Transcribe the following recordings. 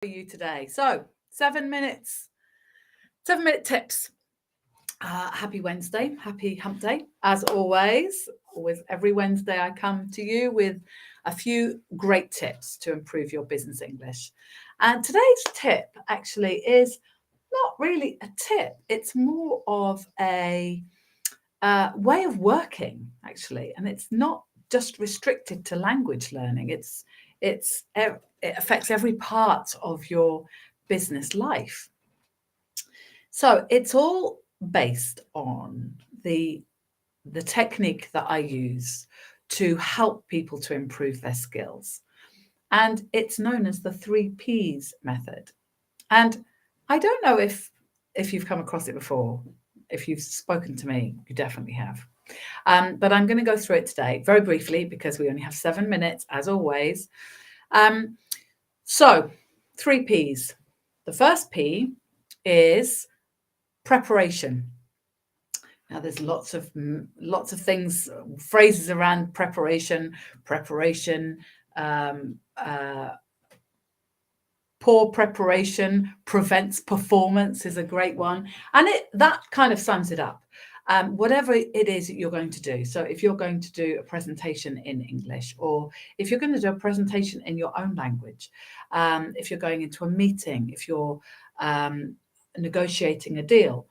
You today. So 7 minutes, 7 minute tips. Happy Wednesday, happy hump day. As always, every Wednesday I come to you with a few great tips to improve your business English. And today's tip actually is not really a tip, it's more of a way of working, actually. And it's not just restricted to language learning, it affects every part of your business life. So it's all based on the technique that I use to help people to improve their skills. And it's known as the 3Ps method. And I don't know if you've come across it before. If you've spoken to me, you definitely have. But I'm going to go through it today very briefly because we only have 7 minutes, as always. So 3Ps. The first P is preparation. Now, there's lots of things, phrases around preparation. Poor preparation prevents performance is a great one, and that kind of sums it up. Whatever it is that you're going to do. So if you're going to do a presentation in English, or if you're going to do a presentation in your own language, if you're going into a meeting, if you're negotiating a deal,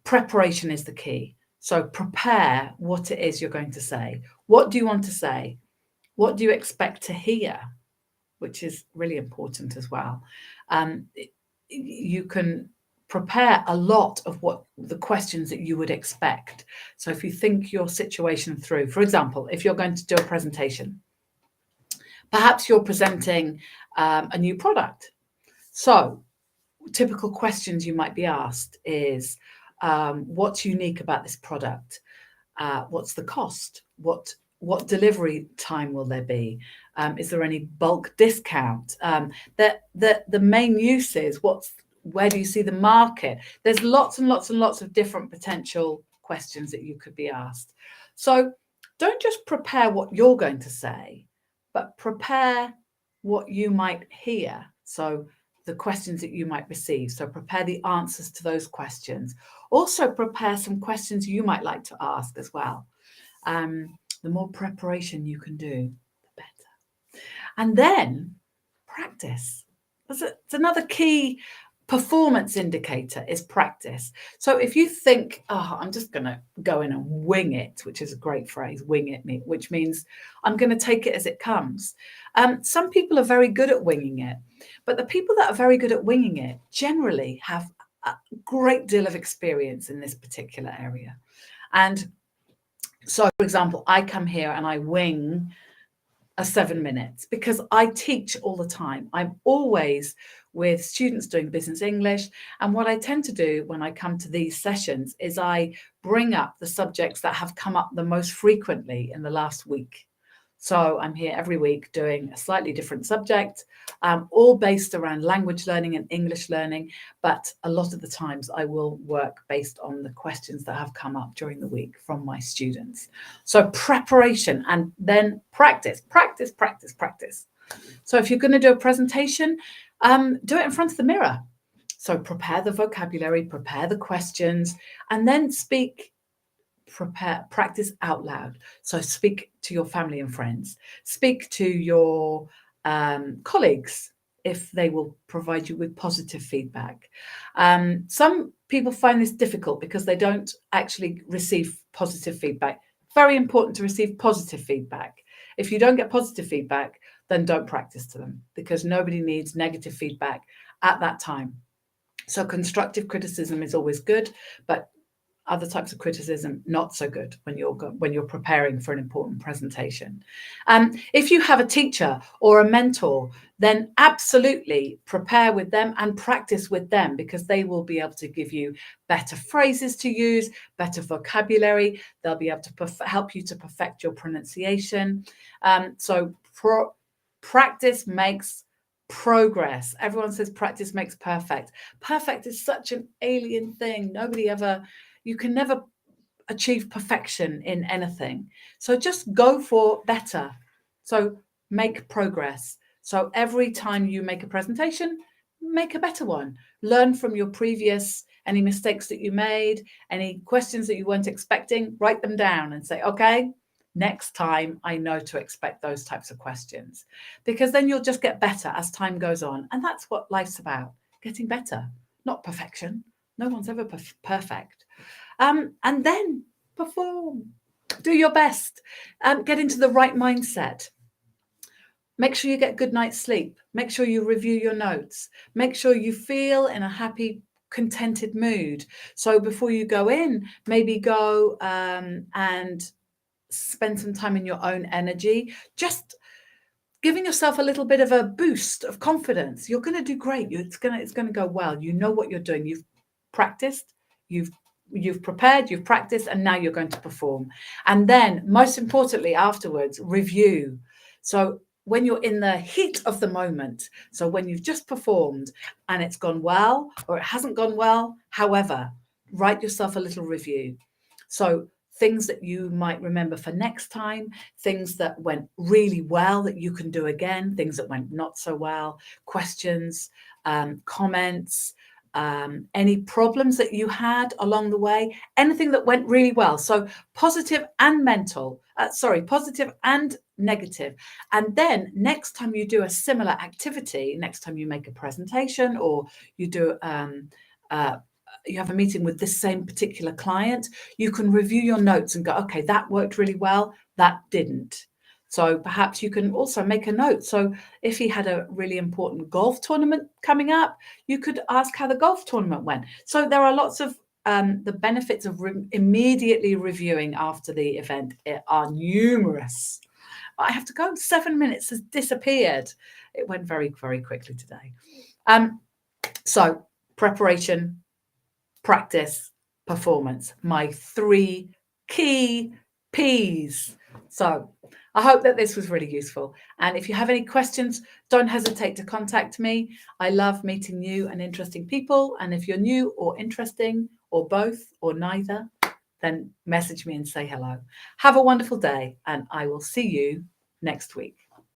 preparation is the key. So prepare what it is you're going to say. What do you want to say? What do you expect to hear? Which is really important as well. You can prepare a lot of what the questions that you would expect. So if you think your situation through, for example, if you're going to do a presentation, perhaps you're presenting a new product. So typical questions you might be asked is, what's unique about this product? What's the cost? What delivery time will there be? Is there any bulk discount? The main use is where do you see the market? There's lots and lots and lots of different potential questions that you could be asked. So don't just prepare what you're going to say, but prepare what you might hear. So the questions that you might receive. So prepare the answers to those questions. Also prepare some questions you might like to ask as well. The more preparation you can do, the better. And then practice. It's another key performance indicator is practice. So if you think, I'm just going to go in and wing it, which is a great phrase, wing it, which means I'm going to take it as it comes. Some people are very good at winging it, but the people that are very good at winging it generally have a great deal of experience in this particular area. And so, for example, I come here and I wing a 7 minutes because I teach all the time. I'm always with students doing business English. And what I tend to do when I come to these sessions is I bring up the subjects that have come up the most frequently in the last week. So I'm here every week doing a slightly different subject, all based around language learning and English learning. But a lot of the times I will work based on the questions that have come up during the week from my students. So preparation and then practice. So if you're going to do a presentation, do it in front of the mirror. So prepare the vocabulary, prepare the questions, and then practice out loud. So speak to your family and friends, speak to your colleagues if they will provide you with positive feedback. Some people find this difficult because they don't actually receive positive feedback. Very important to receive positive feedback. If you don't get positive feedback, then don't practice to them because nobody needs negative feedback at that time. So constructive criticism is always good, but other types of criticism not so good when you're preparing for an important presentation. If you have a teacher or a mentor, then absolutely prepare with them and practice with them because they will be able to give you better phrases to use, better vocabulary. They'll be able to help you to perfect your pronunciation. So practice makes progress. Everyone says practice makes perfect. Perfect is such an alien thing. You can never achieve perfection in anything. So just go for better. So make progress. So every time you make a presentation, make a better one. Learn from your previous, any mistakes that you made, any questions that you weren't expecting, write them down and say, okay, next time I know to expect those types of questions, because then you'll just get better as time goes on. And that's what life's about, getting better, not perfection. No one's ever perfect. And then perform, do your best, get into the right mindset. Make sure you get good night's sleep. Make sure you review your notes. Make sure you feel in a happy, contented mood. So before you go in, maybe go and spend some time in your own energy, just giving yourself a little bit of a boost of confidence. You're going to do great. It's going to go well. You know what you're doing. You've practiced, you've prepared, you've practiced, and now you're going to perform. And then most importantly, afterwards, review. So when you're in the heat of the moment, so when you've just performed and it's gone well or it hasn't gone well, however, write yourself a little review. So things that you might remember for next time, things that went really well that you can do again, things that went not so well, questions, comments, any problems that you had along the way, anything that went really well. So positive and positive and negative. And then next time you do a similar activity, next time you make a presentation or you do you have a meeting with this same particular client, you can review your notes and go, okay, that worked really well, that didn't. So perhaps you can also make a note. So if he had a really important golf tournament coming up, you could ask how the golf tournament went. So there are lots of the benefits of immediately reviewing after the event are numerous. I have to go. 7 minutes has disappeared. It went very, very quickly today. So preparation, practice, performance, my 3 key P's. So I hope that this was really useful. And if you have any questions, don't hesitate to contact me. I love meeting new and interesting people. And if you're new or interesting or both or neither, then message me and say hello. Have a wonderful day, and I will see you next week.